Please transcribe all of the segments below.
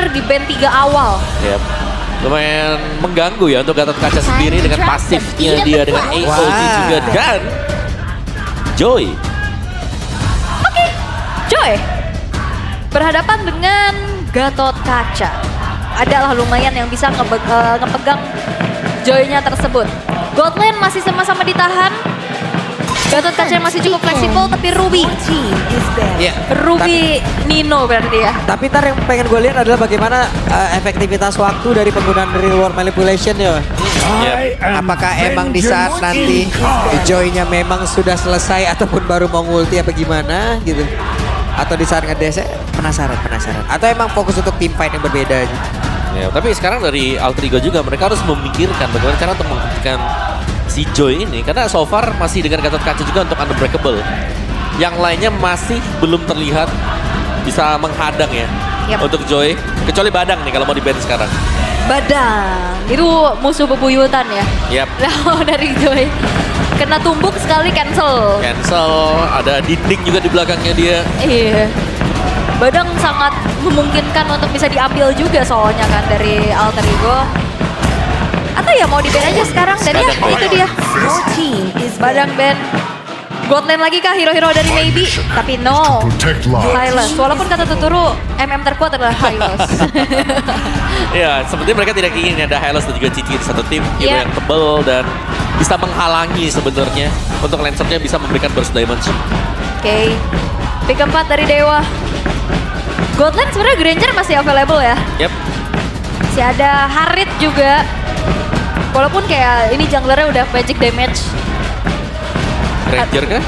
terakhir di band 3 awal. Yep. Lumayan mengganggu ya untuk Gatot Kaca sendiri dengan pasifnya dia dengan AOG juga dan Joy. Oke, Joy berhadapan dengan Gatot Kaca. Adalah lumayan yang bisa ngepegang Joy-nya tersebut. Godland masih sama-sama ditahan. Gatot Kaca masih cukup fleksibel, tapi Ruby. Iya. Ruby Nino berarti ya. Tapi ntar yang pengen gue lihat adalah bagaimana efektivitas waktu dari penggunaan real world manipulation ya. Apakah emang di saat nanti Joy-nya memang sudah selesai ataupun baru mau ngulti apa gimana gitu. Atau di saat ngedes, penasaran. Atau emang fokus untuk team fight yang berbeda aja. Ya, tapi sekarang dari Alter Ego juga mereka harus memikirkan bagaimana cara untuk menghentikan si Joy ini. Karena so far masih dengan Gatot Kaca juga untuk Unbreakable. Yang lainnya masih belum terlihat bisa menghadang ya untuk Joy. Kecuali Badang nih kalau mau di-ban sekarang. Badang, itu musuh bebuyutan ya. Yap. Nah, dari Joy. Kena tumbuk sekali cancel. Ada dinding juga di belakangnya dia. Iya. Badang sangat memungkinkan untuk bisa diambil juga soalnya kan dari Alter Ego. Atau ya mau di-ban aja sekarang dan ya itu dia. Badang ban. Godland lagi kah hero-hero dari Maybe? Tapi no. Hylos. Walaupun kata Tuturu, MM terkuat adalah Hylos. Ya, sepertinya mereka tidak ingin ada Hylos dan juga Cici di satu tim. Hero yang tebal dan bisa menghalangi sebenarnya. Untuk Lancernya bisa memberikan burst damage. Oke. Pick 4 dari Dewa. Godland sebenarnya Granger masih available ya. Yep. Masih ada Harit juga. Walaupun kayak ini junglernya udah magic damage. Ranger kah?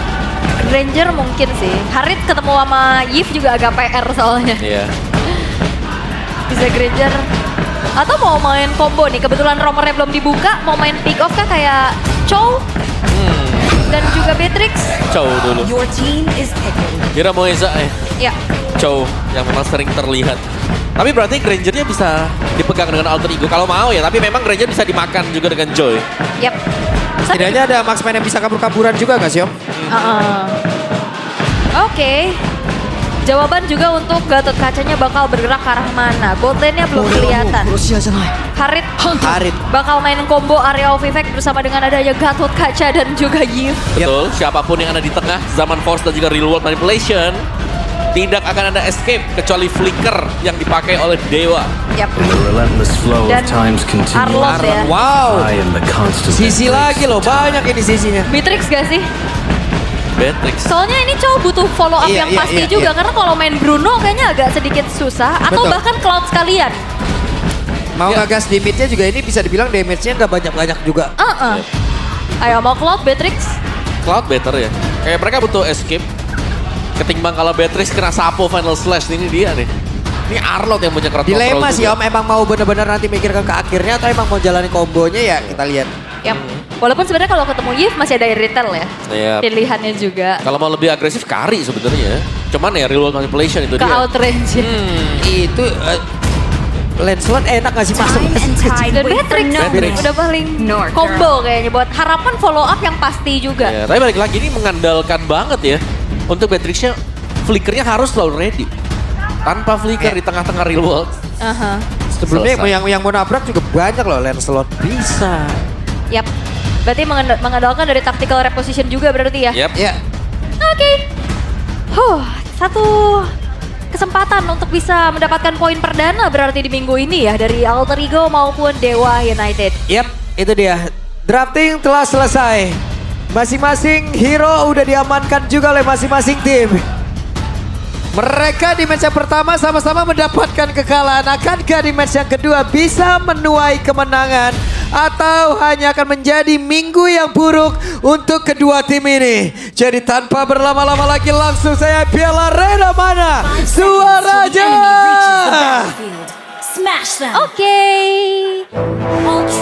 Ranger mungkin sih. Harit ketemu sama Yif juga agak PR soalnya. Iya. Bisa Granger. Atau mau main combo nih. Kebetulan romernya belum dibuka. Mau main pick off kah kayak Chow? Dan juga Beatrix. Chow dulu. Kira Moeza Ya. Chow yang memang sering terlihat. Tapi berarti Grangernya bisa dipegang dengan Alter Ego kalau mau ya. Tapi memang Granger bisa dimakan juga dengan Joy. Yap. Setidaknya ada marksman yang bisa kabur-kaburan juga gak sih Om? Oke. Jawaban juga untuk Gatot Kacanya bakal bergerak ke arah mana. Botlane-nya belum kelihatan. Harit bakal main combo area of effect bersama dengan adanya Gatot Kaca dan juga Yif. Betul, siapapun yang ada di tengah zaman Force dan juga real world manipulation tidak akan ada escape kecuali flicker yang dipakai oleh Dewa. Yap. Dan Arlot ya. Wow. Sisi lagi loh, banyak ini sisinya. Beatrix gak sih? Beatrix. Soalnya ini cowok butuh follow up yang pasti juga. Karena kalau main Bruno kayaknya agak sedikit susah. Atau bahkan Cloud sekalian. Mau ngegas di midnya juga ini bisa dibilang damage-nya nggak banyak-banyak juga. Ayo mau Cloud, Beatrix? Cloud better ya. Kayak mereka butuh escape. Ketimbang kalau Beatrix kena sapo final slash, ini dia nih. Ini Arlot yang punya crowd control Dilema sih juga. Om, emang mau bener-bener nanti mikirkan ke akhirnya atau emang mau jalani kombonya ya kita lihat. Yap. Walaupun sebenarnya kalau ketemu Yif masih ada retail ya. Iya. Pilihannya juga. Kalau mau lebih agresif Kari sebenarnya. Cuman ya real world manipulation itu Ke dia. outrange. Itu Lancelot enak gak sih masuk? Dan Beatrix udah paling combo kayaknya buat harapan follow up yang pasti juga. Ya, tapi balik lagi ini mengandalkan banget ya. Untuk Beatrixnya, flickernya harus selalu ready. Tanpa flicker di tengah-tengah real world. Sebelumnya yang mau nabrak juga banyak loh Lancelot. Bisa. Yap. Berarti mengandalkan dari tactical reposition juga berarti ya? Yap. Ya. Oke. Satu kesempatan untuk bisa mendapatkan poin perdana berarti di minggu ini ya dari Alter Ego maupun Dewa United. Yap, itu dia. Drafting telah selesai. Masing-masing hero udah diamankan juga oleh masing-masing tim. Mereka di match yang pertama sama-sama mendapatkan kekalahan. Akankah di match yang kedua bisa menuai kemenangan? Atau hanya akan menjadi minggu yang buruk untuk kedua tim ini? Jadi tanpa berlama-lama lagi langsung saya Piala Arena mana? Suaranya! Oke.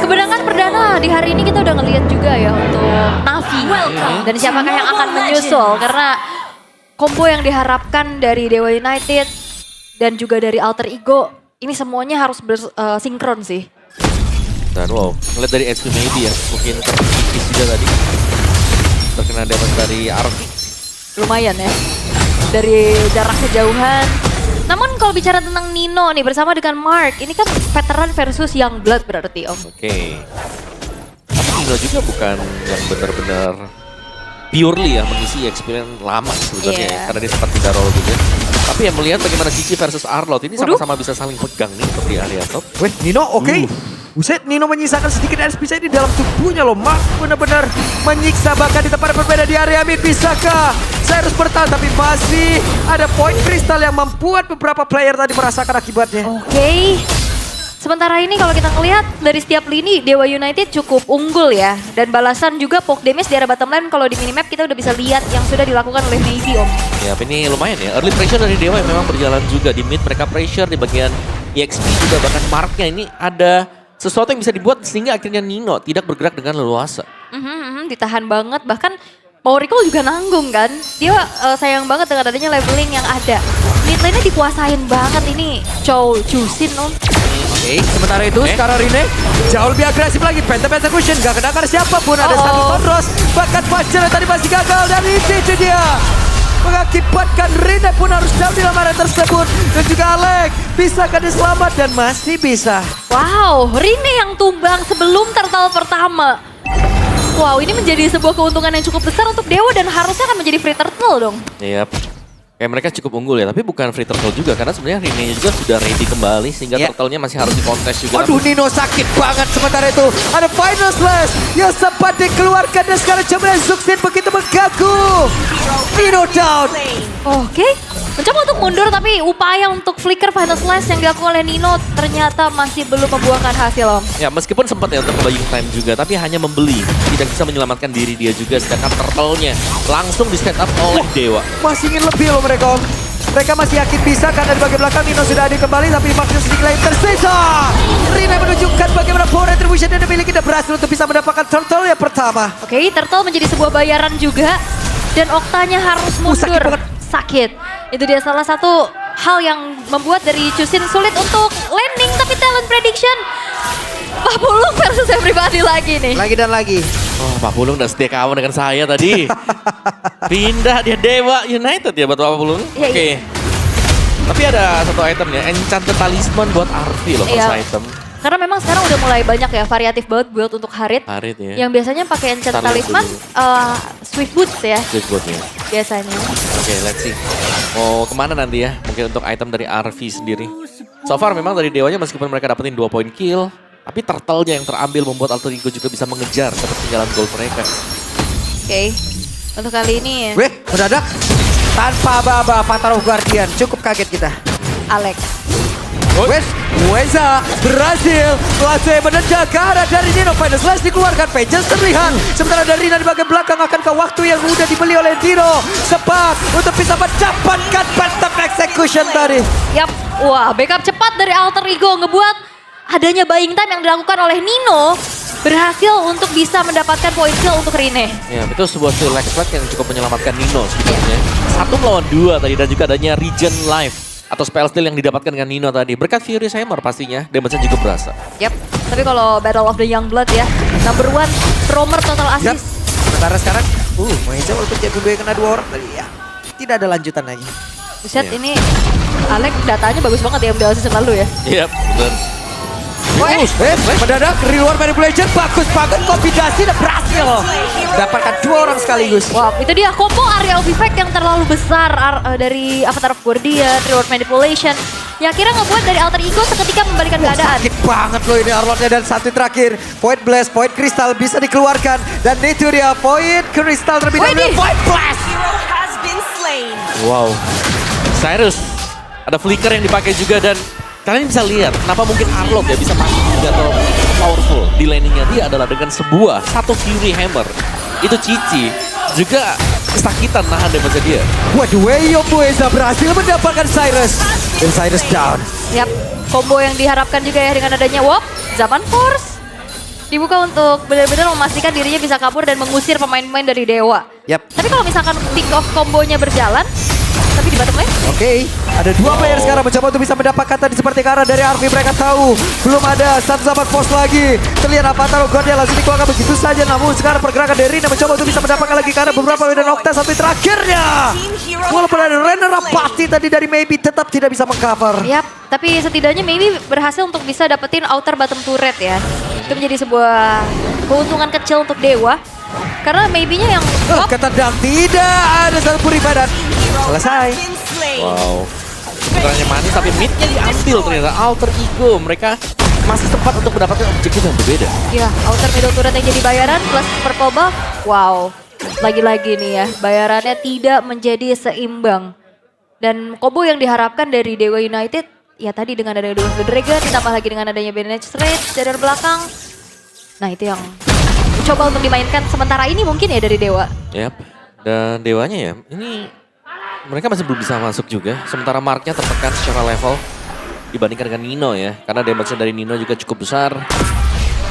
Kemenangan perdana di hari ini kita udah ngelihat juga ya untuk Navi. Dan siapakah yang akan menyusul karena combo yang diharapkan dari Dewa United dan juga dari Alter Ego ini semuanya harus bersinkron sih. Dan wow, ngeliat dari HP maybe ya, mungkin terkikis juga tadi. Terkena damage dari Arvi. Lumayan ya, dari jarak kejauhan Namun kalau bicara tentang Nino nih bersama dengan Mark, ini kan veteran versus young blood berarti Om. Oke. Tapi Nino juga bukan yang benar-benar purely ya mengisi experience lama sebenarnya Iya. karena dia sempat pindah role gitu. Tapi yang melihat bagaimana Cici versus Arlot ini Waduh. sama-sama bisa saling pegang nih untuk di area top. Weh, Nino oke. Buset, Nino menyisakan sedikit SPC di dalam tubuhnya loh. Mark benar-benar menyiksa bahkan di tempat berbeda di area mid. Bisakah Cyrus bertahan tapi masih ada poin kristal yang membuat beberapa player tadi merasakan akibatnya. Oke. Sementara ini kalau kita ngelihat dari setiap lini Dewa United cukup unggul ya. Dan balasan juga poke damage di area bottom lane kalau di minimap kita udah bisa lihat yang sudah dilakukan oleh Navy Om. Ya, ini lumayan ya. Early pressure dari Dewa yang memang berjalan juga. Di mid mereka pressure, di bagian EXP juga bahkan Marknya ini ada sesuatu yang bisa dibuat sehingga akhirnya Nino tidak bergerak dengan leluasa. Ditahan banget bahkan mau recall juga nanggung kan. Dia sayang banget dengan adanya leveling yang ada. Mid lane-nya dikuasain banget ini Chow Chusin Om. Oke, sementara itu Oke. sekarang Rine jauh lebih agresif lagi. Phantom Execution gak kena karena siapapun. Ada satu Tondros, bahkan Fajar yang tadi masih gagal. Dan itu dia mengakibatkan Rine pun harus jauh di lamaran tersebut. Dan juga Alek bisakah dia selamat dan masih bisa. Wow, Rine yang tumbang sebelum turtle pertama. Wow, ini menjadi sebuah keuntungan yang cukup besar untuk Dewa dan harusnya akan menjadi free turtle dong. Iya. Kayak mereka cukup unggul ya, tapi bukan free turtle juga karena sebenarnya Rene juga sudah ready kembali sehingga Ya. turtle-nya masih harus dikontes juga. Aduh, Nino sakit banget. Sementara itu ada final slash yang sempat dikeluarkan dan sekarang coba Zuxin begitu mengganggu. Nino down. Oke, mencoba untuk mundur tapi upaya untuk flicker final slash yang dilakukan oleh Nino ternyata masih belum membuahkan hasil Om. Ya meskipun sempat ya untuk buying time juga, tapi hanya membeli. Tidak bisa menyelamatkan diri dia juga, sedangkan turtle-nya langsung di set up oleh Dewa. Masih ingin lebih loh mereka Om. Mereka masih yakin bisa karena di bagian belakang Nino sudah ada kembali tapi maksudnya sedikit lagi tersisa. Rina menunjukkan bagaimana power retribution yang dimiliki dan berhasil untuk bisa mendapatkan turtle yang pertama. Oke, turtle menjadi sebuah bayaran juga dan Oktanya harus mundur. sakit banget. Sakit. Itu dia salah satu hal yang membuat dari Chusin sulit untuk landing tapi talent prediction. Pak Pulung versus everybody lagi nih. Lagi dan lagi. Oh, Pak Pulung udah setia kawan dengan saya tadi. Pindah dia Dewa United ya buat Pak Pulung. Iya, Oke. iya. Tapi ada satu item ya, Enchanted Talisman buat Arvi loh Iya. first item. Karena memang sekarang udah mulai banyak ya variatif banget build untuk Harit. Harit ya. Yang biasanya pakai enchant Starlight talisman Swift Boots ya Good buatnya. biasanya. Oke, let's see. Mau kemana nanti ya? Mungkin untuk item dari Arvi sendiri. So far memang dari Dewanya meskipun mereka dapetin 2 poin kill, tapi turtle-nya yang terambil membuat Alter Ego juga bisa mengejar ketertinggalan gol mereka. Oke. Untuk kali ini Weh, mendadak tanpa aba-aba Avatar of Guardian. Cukup kaget kita. Alex. Wes, Weza berhasil langsung menendang ke arah dari Nino. Final slash dikeluarkan, Pages terlihat. Sementara dari Rina di bagian belakang akan ke waktu yang udah dibeli oleh Nino. Sempat untuk bisa mendapatkan Phantom Execution tadi. Yap. Wah, backup cepat dari Alter Ego ngebuat adanya buying time yang dilakukan oleh Nino berhasil untuk bisa mendapatkan poin kill untuk Rine. Ya, itu sebuah skill Lexflag yang cukup menyelamatkan Nino sebenarnya. 1 melawan 2 tadi dan juga adanya Regen Life atau spell steal yang didapatkan dengan Nino tadi. Berkat Furious Hammer pastinya, damage-nya juga berasa. Yap. Tapi kalau Battle of the Young Blood ya, number 1 roamer total Yap. assist. Sementara sekarang, Weza walaupun jago gue kena 2 orang tadi ya. Tidak ada lanjutan lagi. Buset, Iya. ini Alex datanya bagus banget ya MDL season lalu ya. Iya, benar. Mendadak reward manipulation bagus banget, kombinasi dan berhasil dapatkan 2 orang sekaligus. Wow, itu dia combo area of effect yang terlalu besar dari Avatar of Guardian, reward manipulation. Yang kira ngebuat dari Alter Ego seketika membalikan keadaan. Sakit banget loh ini Arlotnya dan satu terakhir. Point blast, point kristal bisa dikeluarkan. Dan itu dia point kristal terlebih dahulu. Widih. Point blast. Wow. Cyrus, ada flicker yang dipakai juga dan kalian bisa lihat kenapa mungkin Arlot ya bisa masuk juga atau powerful di landingnya dia adalah dengan sebuah satu Fury Hammer. Itu Cici juga kesakitan nahan damage dia. Waduh, Weyo Bueza berhasil mendapatkan Cyrus. Dan Cyrus down. Yap, combo yang diharapkan juga ya dengan adanya Zaman Force. Dibuka untuk benar-benar memastikan dirinya bisa kabur dan mengusir pemain-pemain dari Dewa. Yap. Tapi kalau misalkan pick off kombonya berjalan, tapi di bottom lane. Oke, ada dua player sekarang mencoba untuk bisa mendapatkan tadi seperti ke arah dari Arfi. Mereka tahu belum ada satu zaman force lagi. Terlihat Avatar Godnya langsung dikeluarkan begitu saja. Namun sekarang pergerakan dari Rina mencoba untuk bisa mendapatkan lagi karena beberapa dan Okta sampai terakhirnya. Walaupun ada Renner Rapati tadi dari Maybe tetap tidak bisa mengcover. Yap, tapi setidaknya maybe berhasil untuk bisa dapetin outer bottom turret ya. Itu menjadi sebuah keuntungan kecil untuk Dewa. Karena maybe-nya yang Ketendang tidak ada satu peribadan. Selesai. Wow. Sebenarnya manis tapi mid-nya diambil ternyata Alter Ego. Mereka masih sempat untuk mendapatkan objektif yang berbeda. ya outer middle turret yang jadi bayaran plus purple buff. Wow, lagi-lagi nih ya bayarannya tidak menjadi seimbang. Dan combo yang diharapkan dari Dewa United ya tadi dengan adanya Dewa Dragon ditambah lagi dengan adanya Bandage Rage dari belakang. Nah itu yang coba untuk dimainkan sementara ini mungkin ya dari Dewa. Yap. Dan Dewanya ya, ini mereka masih belum bisa masuk juga. Sementara Marknya tertekan secara level dibandingkan dengan Nino ya. Karena damage dari Nino juga cukup besar.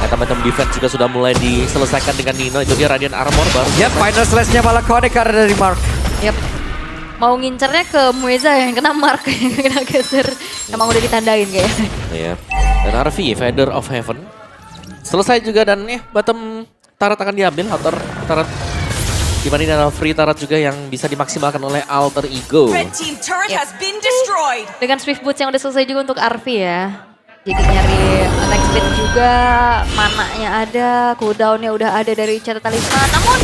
Item-item defense juga sudah mulai diselesaikan dengan Nino. Itu dia Radiant Armor baru. Yap, final slash-nya malah connect karena dari Mark. Yap. Mau ngincernya ke Mueza yang kena mark yang kena geser. Emang udah ditandain kayaknya. Iya. Dan Harvey, Feather of Heaven. Selesai juga dan bottom turret akan diambil. Outer turret dibanding dengan free turret juga yang bisa dimaksimalkan oleh Alter Ego. Red team turret has been destroyed. Dengan Swift Boots yang udah selesai juga untuk Arfi ya. Jadi nyari attack speed juga, mananya ada, cooldownnya udah ada dari catatan talisman. Namun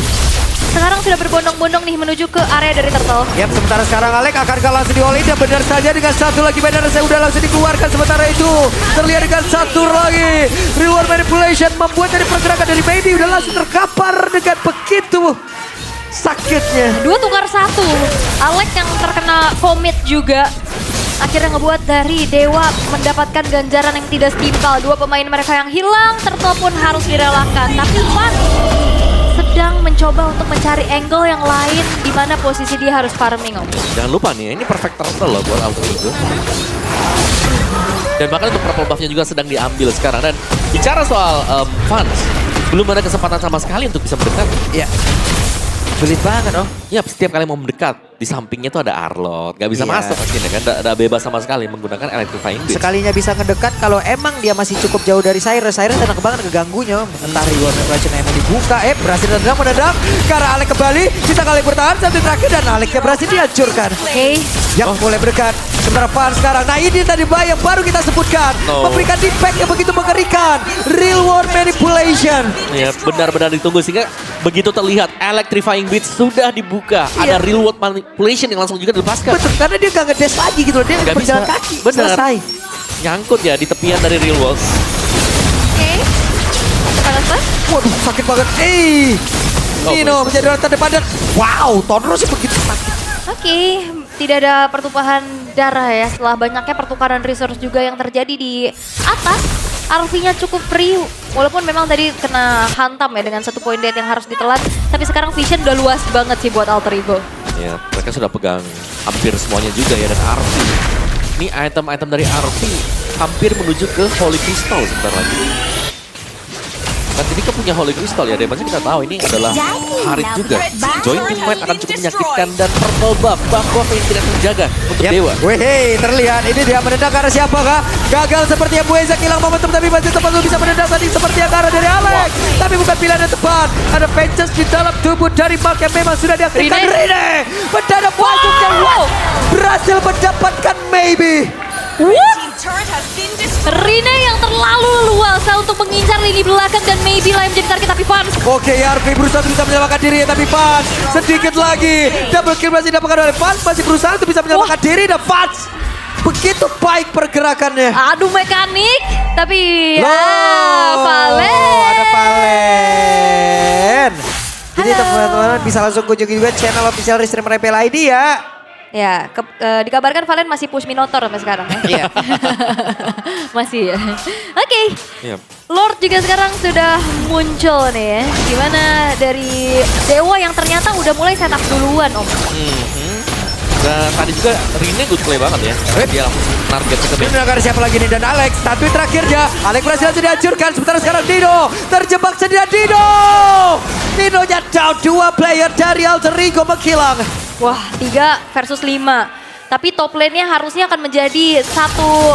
sekarang sudah berbondong-bondong nih menuju ke area dari Turtle. Yap, sementara sekarang Alek akan langsung di-all-in dan benar saja dengan satu lagi banner saya udah langsung dikeluarkan. Sementara itu terlihat dengan satu lagi reward manipulation membuat dari pergerakan dari Baby udah langsung terkapar dengan begitu sakitnya. 2 tukar 1. Alex yang terkena vomit juga. Akhirnya ngebuat dari Dewa mendapatkan ganjaran yang tidak setimpal. 2 pemain mereka yang hilang, Turtle pun harus direlakan. Tapi Fan sedang mencoba untuk mencari angle yang lain di mana posisi dia harus farming. Jangan lupa nih, ini perfect turtle loh buat Alter Ego. Dan bahkan untuk purple buff-nya juga sedang diambil sekarang. Dan bicara soal fans, belum ada kesempatan sama sekali untuk bisa mendekat. Ya, sulit banget oh. Ya, setiap kali mau mendekat, di sampingnya tuh ada Arlot. Gak bisa Iya. masuk akhirnya kan, ada bebas sama sekali menggunakan Electrifying Beast. Sekalinya bisa ngedekat kalau emang dia masih cukup jauh dari Cyrus. Cyrus enak banget keganggunya. Entah reward manipulation emang dibuka. Berhasil tendang menendang. Karena Alek kembali. Kita kali bertahan sampai terakhir dan Aleknya berhasil dihancurkan. Oke. Yang mulai berdekat. Sementara Fan sekarang. Nah ini tadi yang baru kita sebutkan. No. Memberikan impact yang begitu mengerikan. Real world manipulation. Ya, benar-benar ditunggu sehingga begitu terlihat Electrifying Beast sudah dibuka. Iya. Ada real world manipulation yang langsung juga dilepaskan. Betul, karena dia gak ngedash lagi gitu loh. Dia Nggak berjalan bisa. kaki. Bener. Selesai. Nyangkut ya di tepian dari real world. Oke. Apa? Waduh sakit banget. Nino please. menjadi orang terdepan dan wow, Tonro sih begitu sakit. Oke, tidak ada pertumpahan darah ya setelah banyaknya pertukaran resource juga yang terjadi di atas. Arfinya cukup free, walaupun memang tadi kena hantam ya dengan 1 point dead yang harus ditelan. Tapi sekarang vision udah luas banget sih buat Alter Ego. Ya, mereka sudah pegang hampir semuanya juga ya dan Arfi. Ini item-item dari Arfi hampir menuju ke Holy Crystal sebentar lagi. Dan ini kan punya Holy Crystal ya, Demonnya kita tahu ini adalah Harit juga. Join team fight akan cukup menyakitkan dan purple buff yang tidak terjaga untuk Dewa. Wih, terlihat ini dia menendang ke arah siapa kah? Gagal sepertinya Mueza hilang momentum tapi masih tepat bisa menendang tadi seperti yang ke arah dari Alex. Tapi bukan pilihan yang tepat. Ada Vengeance di dalam tubuh dari Mark yang memang sudah diaktifkan. Rine mendadak masuk dan berhasil mendapatkan Maybe. Team turret has been destroyed. Rine yang terlalu leluasa untuk mengincar lini belakang dan maybe lah yang menjadi target tapi Fan. Oke, Arfi berusaha untuk bisa menyelamatkan diri tapi Fans sedikit lagi. Double kill masih didapatkan oleh Fans, masih berusaha untuk bisa menyelamatkan diri dan Fans begitu baik pergerakannya. Aduh mekanik, tapi ya Loh, Valen. ada Valen. Jadi Halo. teman-teman bisa langsung kunjungi juga channel official Restreamer MPL ID ya. Ya, dikabarkan Valen masih push Minotaur sampai sekarang ya. Iya. Masih ya. Oke. Yap. Lord juga sekarang sudah muncul nih ya. Gimana dari Dewa yang ternyata udah mulai setup duluan Om. Dan tadi juga Rine good play banget ya. Karena dia langsung target ke Ini menangkap siapa lagi nih dan Alex. Tapi terakhirnya Alex berhasil dihancurkan. Sementara sekarang Dino terjebak sedia Dino. Dinonya down, 2 player dari Alter Ego menghilang. Wah, 3 versus 5. Tapi top lane-nya harusnya akan menjadi satu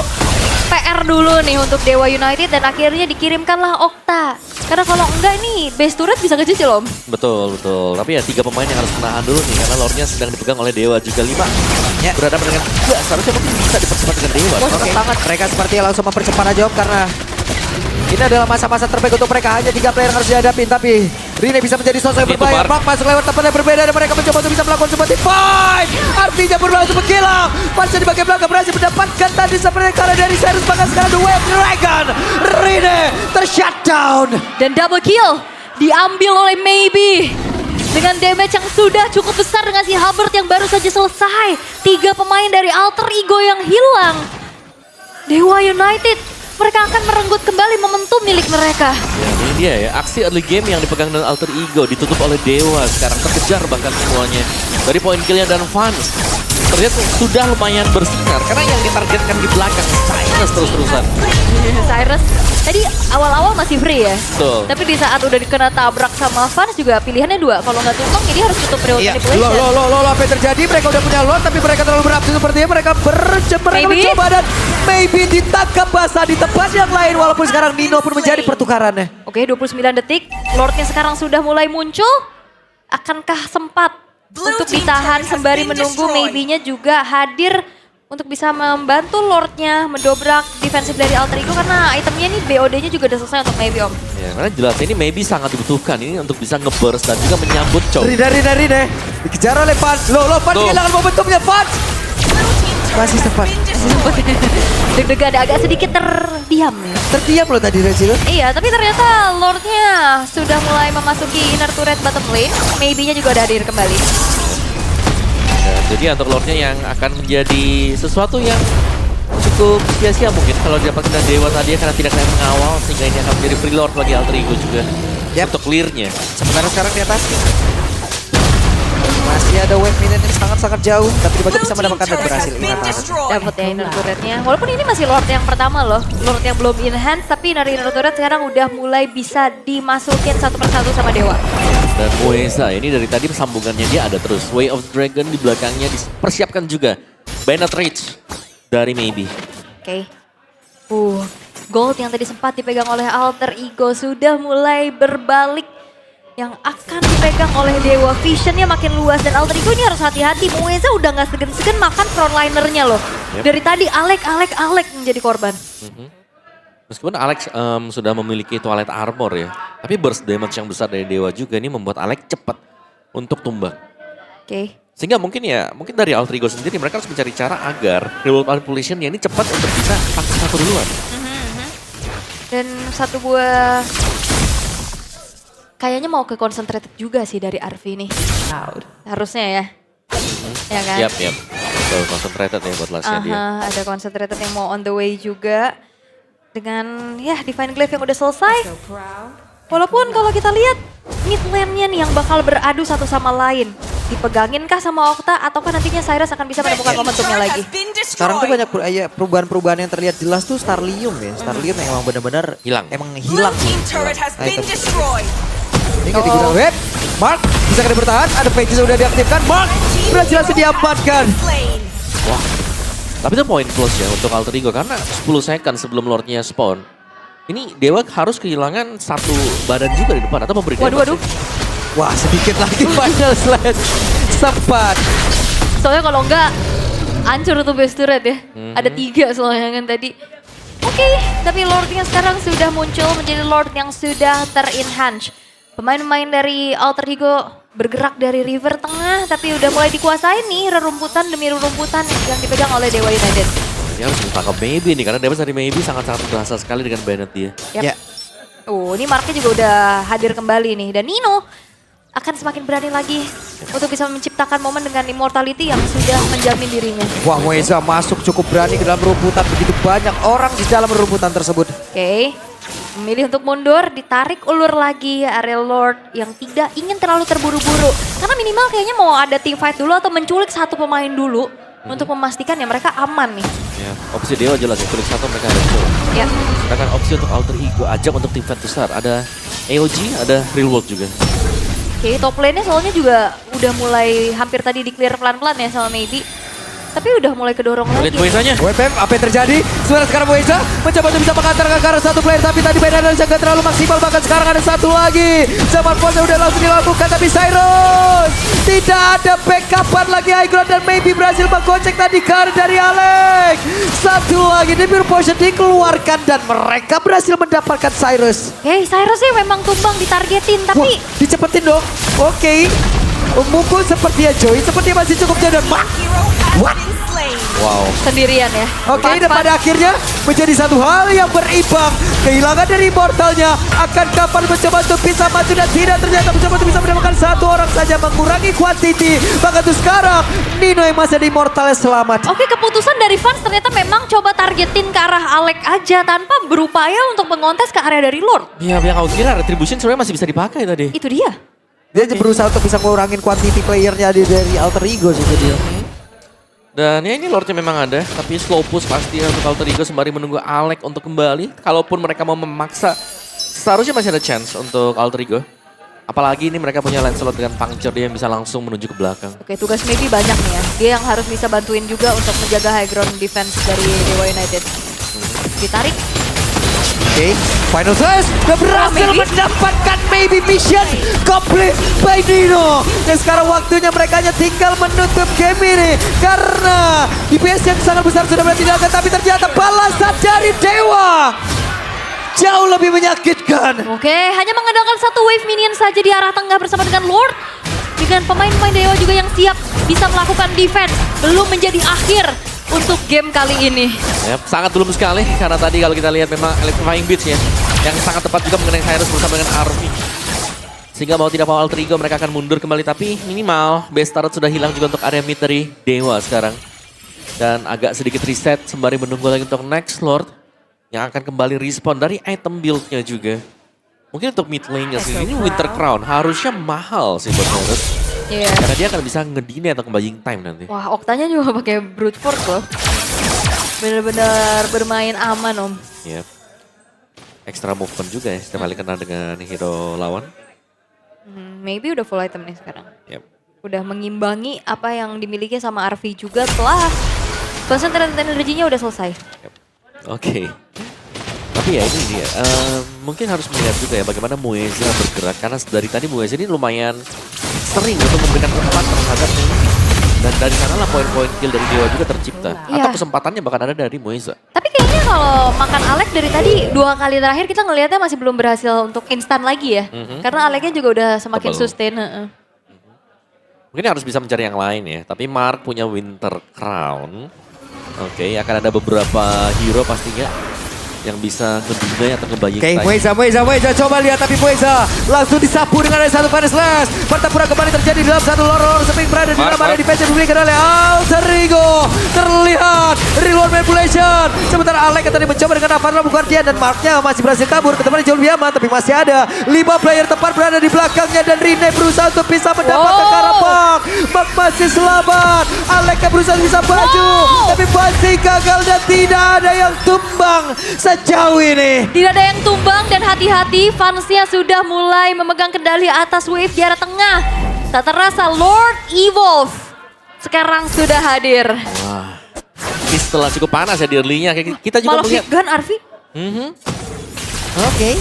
PR dulu nih untuk Dewa United dan akhirnya dikirimkanlah Okta. Karena kalau enggak nih base turret bisa kecil Om. Betul, betul. Tapi ya 3 pemain yang harus menahan dulu nih karena lore-nya sedang dipegang oleh Dewa juga 5. Ya. Berhadapan dengan 3, seharusnya mungkin bisa dipercepat dengan Dewa. Wah, Oke, cepet banget. mereka sepertinya langsung mempercepat aja Om karena ini adalah masa-masa terbaik untuk mereka. Hanya 3 player yang harus dihadapin tapi Rine bisa menjadi sosok yang Itu, berbahaya. Bar. Mark masuk lewat tempat yang berbeda dan mereka mencoba untuk bisa melakukan seperti fight. Artinya berlangsung menghilang. Pasca di bagian belakang berhasil mendapatkan tadi seperti karena dari Cyrus bahkan sekarang The Wave Dragon. Rine tershutdown. Dan double kill diambil oleh Maybe. Dengan damage yang sudah cukup besar dengan si Hubbard yang baru saja selesai. 3 pemain dari Alter Ego yang hilang. Dewa United, mereka akan merenggut kembali momentum milik mereka. Ya, ini dia ya, aksi early game yang dipegang dengan Alter Ego ditutup oleh Dewa. Sekarang terkejar bahkan semuanya. Dari poin killnya dan Vans. Terlihat sudah lumayan bersinar karena yang ditargetkan di belakang Cyrus terus-terusan. Cyrus tadi awal-awal masih free ya. Betul. Tapi di saat udah dikena tabrak sama Vans juga pilihannya 2. Kalau nggak tumpang ini harus tutup real Iya, manipulation. apa yang terjadi? Mereka udah punya lot tapi mereka terlalu beraksi sepertinya mereka mereka Maybe. mencoba dan Maybe ditangkap basah di tempat yang lain walaupun sekarang Nino pun menjadi pertukarannya. Oke, 29 detik. Lordnya sekarang sudah mulai muncul. Akankah sempat untuk ditahan sembari menunggu Maybe-nya juga hadir untuk bisa membantu Lordnya mendobrak defensif dari Alter Ego karena itemnya ini BOD-nya juga udah selesai untuk Maybe Om. Ya, karena jelas ini maybe sangat dibutuhkan ini untuk bisa nge-burst dan juga menyambut Chow. Rine. Dikejar oleh Vans. Vans Tuh. kehilangan momentumnya Vans. Masih sempat. Deg-degan agak sedikit terdiam ya. Terdiam loh tadi Rezi. Iya, tapi ternyata Lordnya sudah mulai memasuki inner turret bottom lane. Maybe-nya juga udah hadir kembali. Ya, jadi untuk Lord-nya yang akan menjadi sesuatu yang cukup sia-sia mungkin kalau didapatkan dari Dewa tadi karena tidak ada yang mengawal sehingga ini akan menjadi free Lord bagi Alter Ego juga. Yap. Untuk clear-nya. Sementara sekarang di atas. Masih ada wave minion yang sangat-sangat jauh tapi dibaca bisa mendapatkan dan berhasil. Dapat ya inner turretnya. Walaupun ini masih Lord yang pertama loh. Lord yang belum enhance tapi dari inner turret sekarang udah mulai bisa dimasukin satu persatu sama Dewa. Dan Moesa ini dari tadi sambungannya dia ada terus. Way of Dragon di belakangnya dipersiapkan juga. Banned Rage dari Maybe. Oke. Gold yang tadi sempat dipegang oleh Alter Ego sudah mulai berbalik. Yang akan dipegang oleh Dewa. Visionnya makin luas dan Alter Ego ini harus hati-hati. Moesa udah gak segen-segen makan frontlinernya loh. Yep. Dari tadi Alek menjadi korban. Meskipun Alex sudah memiliki Twilight Armor ya. Tapi burst damage yang besar dari Dewa juga ini membuat Alex cepat untuk tumbang. Oke. Sehingga mungkin dari Alter Ego sendiri mereka harus mencari cara agar Real Manipulation ini cepat untuk bisa pakai satu duluan. Dan satu buah kayaknya mau ke concentrated juga sih dari Arvi nih. Harusnya ya. Ya kan? Yap. Betul, concentrated ya buat lastnya dia. Ada concentrated yang mau on the way juga. Dengan ya Divine Glaive yang udah selesai. Walaupun kalau kita lihat mid lane-nya nih yang bakal beradu satu sama lain. Dipegangin kah sama Okta ataukah nantinya Cyrus akan bisa menemukan momentumnya lagi? Sekarang tuh banyak perubahan-perubahan yang terlihat jelas tuh Starlium ya. Starlium yang emang benar-benar Hilang. Emang hilang. Been destroyed. Ini ketika udah web, Mark bisa kena bertahan, ada pages yang udah diaktifkan, Mark berhasil diamankan. Wah. Tapi itu poin plus ya untuk Alter Ego karena 10 second sebelum Lordnya spawn. Ini Dewa harus kehilangan satu badan juga di depan atau memberi damage. Waduh. Wah sedikit lagi final slash sempat. Soalnya kalau enggak hancur tuh base turret ya. Ada 3 soalnya kan tadi. Oke, tapi Lordnya sekarang sudah muncul menjadi Lord yang sudah ter-enhance. Pemain-pemain dari Alter Ego bergerak dari river tengah tapi udah mulai dikuasai nih rerumputan demi rerumputan yang dipegang oleh Dewa United. Dia harus ditangkap Maybe nih karena damage dari Maybe sangat-sangat berasa sekali dengan Bennett dia. Yap. Ya. Ini Marknya juga udah hadir kembali nih. Dan Nino akan semakin berani lagi untuk bisa menciptakan momen dengan immortality yang sudah menjamin dirinya. Wah Moesa masuk cukup berani ke dalam rumputan, begitu banyak orang di dalam rumputan tersebut. Oke. Memilih untuk mundur, ditarik ulur lagi area Lord yang tidak ingin terlalu terburu-buru. Karena minimal kayaknya mau ada team fight dulu atau menculik satu pemain dulu untuk memastikan ya mereka aman nih. Ya, opsi Dewa jelas ya, kulik satu mereka ada full. Ya. Sedangkan opsi untuk Alter Ego ajak untuk tim fight besar. Ada AOG, ada Real World juga. Oke, Oke, top lane-nya soalnya juga udah mulai hampir tadi di-clear pelan-pelan ya sama Maybe. Tapi udah mulai kedorong lagi. Lihat Moisanya. WPM, apa yang terjadi? Sekarang Moisa mencoba untuk bisa mengantarkan ke arah satu player, tapi tadi beda dan gak terlalu maksimal. Bahkan sekarang ada satu lagi. Zaman pose udah langsung dilakukan, tapi Cyrus tidak ada backupan lagi. High ground dan Maybe berhasil menggocek tadi karir dari Alex. Satu lagi di Pure Potion dikeluarkan dan mereka berhasil mendapatkan Cyrus. Oke, Cyrus sih memang tumbang ditargetin, Wah, tapi dicepetin dong. Oke. Mukul sepertinya Joy, sepertinya masih cukup jauh dan Hero has What? been slain. Wow. sendirian ya. Oke, dan pada akhirnya menjadi satu hal yang berimbang. Kehilangan dari Immortalnya akan kapan mencoba untuk bisa maju dan tidak ternyata mencoba untuk bisa mendapatkan satu orang saja mengurangi quantity. Bahkan tuh sekarang Nino yang masih ada Immortalnya selamat. Oke, keputusan dari fans ternyata memang coba targetin ke arah Alex aja tanpa berupaya untuk mengontes ke area dari Lord. Ya, yang aku kira Retribution sebenarnya masih bisa dipakai tadi. Itu dia. Dia berusaha untuk bisa ngurangin quantity playernya dari Alter Ego sih dia. Dan ya ini Lordnya memang ada, tapi slow push pasti untuk Alter Ego sembari menunggu Alex untuk kembali. Kalaupun mereka mau memaksa, seharusnya masih ada chance untuk Alter Ego. Apalagi ini mereka punya Lancelot dengan Puncture, dia yang bisa langsung menuju ke belakang. Oke, tugas Maybe banyak nih ya. Dia yang harus bisa bantuin juga untuk menjaga high ground defense dari Dewa United. Ditarik. Oke, final slash dan berhasil Maybe. mendapatkan Maybe mission complete by Nino. Dan sekarang waktunya mereka hanya tinggal menutup game ini karena DPS yang sangat besar sudah berarti dilakukan, tapi ternyata balasan dari Dewa jauh lebih menyakitkan. Oke, hanya mengandalkan satu wave minion saja di arah tengah bersama dengan Lord. Dengan pemain-pemain Dewa juga yang siap bisa melakukan defense. Belum menjadi akhir untuk game kali ini. Yap, sangat belum sekali karena tadi kalau kita lihat memang Electrifying Beats ya yang sangat tepat juga mengenai Cyrus bersama dengan Arvi. Sehingga mau tidak mau Alter Ego mereka akan mundur kembali, tapi minimal base turret sudah hilang juga untuk area mid dari Dewa sekarang. Dan agak sedikit reset sembari menunggu lagi untuk next Lord yang akan kembali respawn dari item build-nya juga. Mungkin untuk mid lane-nya sih ini Winter Crown harusnya mahal sih buat Cyrus. Iya. Karena dia akan bisa ngedine atau ngebuying time nanti. Wah, Oktanya juga pakai brute force loh. Bener-bener bermain aman om. Yep. Extra movement juga ya setiap kali kena dengan hero lawan. Maybe udah full item nih sekarang. Yep. Udah mengimbangi apa yang dimiliki sama RV juga setelah konsentrasi energinya udah selesai. Yep. Oke. Tapi ya ini dia, mungkin harus melihat juga ya bagaimana Moeza bergerak. Karena dari tadi Moeza ini lumayan sering untuk memberikan umpan terhadap ini. Dan dari sanalah poin-poin kill dari Dewa juga tercipta. Iya. Atau kesempatannya bahkan ada dari Moeza. Tapi kayaknya kalau makan Alex dari tadi 2 kali terakhir kita ngelihatnya masih belum berhasil untuk instan lagi ya. Karena Alexnya juga udah semakin Tebal. sustain. Mungkin harus bisa mencari yang lain ya. Tapi Mark punya Winter Crown. Oke, akan ada beberapa hero pastinya yang bisa ngedinai atau ngebaying Oke, time. Moeza, coba lihat tapi Moeza langsung disapu dengan ada satu final slash. Pertempuran kembali terjadi dalam satu lorong seping berada di dalam area defense yang diberikan oleh Alter Ego. Terlihat reload manipulation. Sementara Alex yang tadi mencoba dengan Avarlo Guardian dan Marknya masih berhasil kabur. Ketemuan jauh lebih aman, tapi masih ada 5 player tepat berada di belakangnya dan Rene berusaha untuk bisa mendapatkan Karabak. Mark masih selamat. Alex yang berusaha bisa maju, tapi masih gagal dan tidak ada yang tumbang sejauh ini. Tidak ada yang tumbang dan hati-hati fansnya sudah mulai memegang kendali atas wave di arah tengah. Tak terasa Lord Evolve sekarang sudah hadir. Wah, ini setelah cukup panas ya di early-nya. Kita juga Malah melihat. Vigan Arvi. Oke.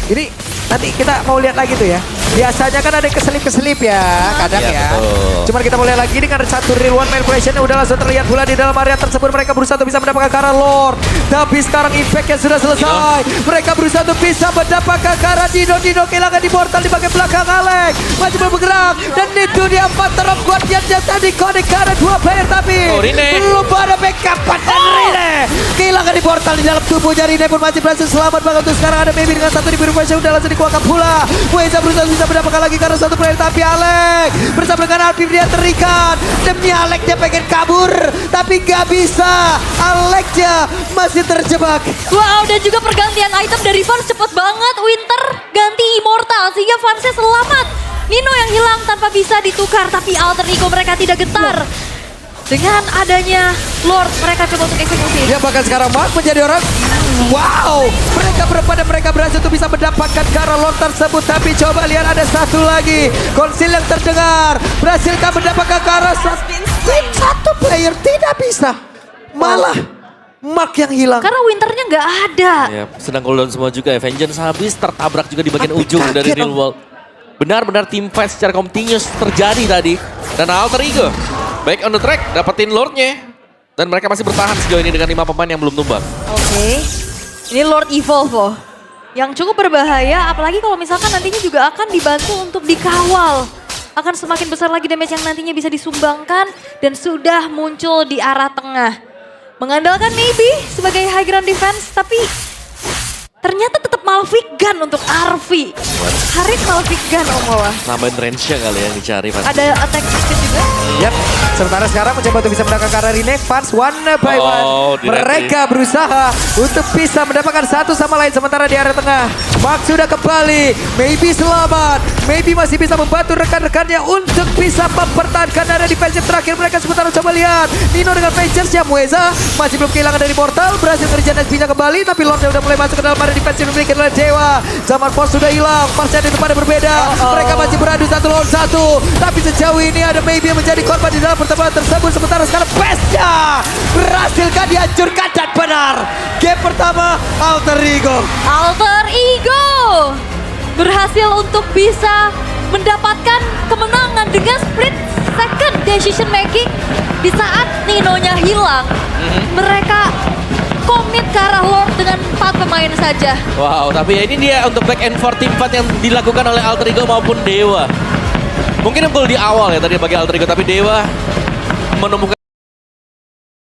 Ini nanti kita mau lihat lagi tuh ya. Biasanya kan ada keselip-keselip ya, kadang Iya, ya. betul. Cuman kita mau lihat lagi dengan satu real one manipulation yang udah langsung terlihat pula di dalam area tersebut. Mereka berusaha untuk bisa mendapatkan Kara Lord. Tapi sekarang impact-nya sudah selesai. Mereka berusaha untuk bisa mendapatkan Kara Dino kehilangan di portal di bagian belakang Alex. Masih belum bergerak. Dan itu dia Phantom Guardian yang tadi connect Kara 2 player tapi Oh, Rene. belum ada backup dan Rene. Kehilangan di portal di dalam tubuhnya. Rene pun masih berhasil selamat banget. Untuk sekarang ada Baby dengan satu di biru yang udah langsung dikuakkan pula. Moeza berusaha bisa mendapatkan lagi karena satu player tapi Alex bersama dengan Alpif dia terikat. Demi Alex dia pengen kabur tapi gak bisa. Alexnya masih terjebak. Wow, dan juga pergantian item dari fans cepet banget. Winter ganti Immortal sehingga fansnya selamat. Nino yang hilang tanpa bisa ditukar tapi Alter Ego mereka tidak gentar. Dengan adanya Lord, mereka coba untuk eksekusi. Dia bahkan sekarang Mark menjadi orang. Wow, mereka berempat dan mereka berhasil untuk bisa mendapatkan ke arah Lord tersebut. Tapi coba lihat ada satu lagi. Konsil yang terdengar. Berhasilkah mendapatkan ke arah satu player? Tidak bisa. Malah Mark yang hilang. Karena Winternya nggak ada. Ya, sedang cooldown semua juga ya. Vengeance habis, tertabrak juga di bagian Hampir ujung dari kaget, Real Om. World. Benar-benar team fight secara continuous terjadi tadi. Dan Alter Ego back on the track, dapetin Lordnya. Dan mereka masih bertahan sejauh ini dengan 5 pemain yang belum tumbang. Oke. Ini Lord Evolve loh. Yang cukup berbahaya, apalagi kalau misalkan nantinya juga akan dibantu untuk dikawal. Akan semakin besar lagi damage yang nantinya bisa disumbangkan. Dan sudah muncul di arah tengah. Mengandalkan maybe sebagai high ground defense, tapi ternyata tetap Malphite Gun untuk Arvi. Harit Malphite Gun Om Wawa. Nambahin range-nya kali ya yang dicari pasti. Ada attack speed juga. Yap, sementara sekarang mencoba untuk bisa mendapatkan karena Renekton Fans one by one. Oh, direct Mereka berusaha untuk bisa mendapatkan satu sama lain sementara di area tengah. Mark sudah kembali, maybe selamat, maybe masih bisa membantu rekan-rekannya untuk bisa mempertahankan area defensif terakhir mereka. Sementara coba lihat, Nino dengan Vengeance-nya Mueza masih belum kehilangan dari Mortal, berhasil ngerjain SP-nya kembali, tapi Lord-nya udah mulai masuk ke dalam area defensif dimiliki oleh Dewa. Zaman Force sudah hilang, pasnya di tempatnya berbeda. Mereka masih beradu 1 lawan 1, tapi sejauh ini ada maybe yang menjadi korban di dalam pertempuran tersebut. Sementara sekarang Pestnya berhasilkan dihancurkan dan benar. Game pertama Alter Ego. Alter Ego berhasil untuk bisa mendapatkan kemenangan dengan split second decision making di saat Ninonya hilang. Mereka komit ke arah Lord dengan 4 pemain saja. Wow, tapi ya ini dia untuk back and forth team fight yang dilakukan oleh Alter Ego maupun Dewa. Mungkin unggul di awal ya tadi bagi Alter Ego, tapi Dewa menemukan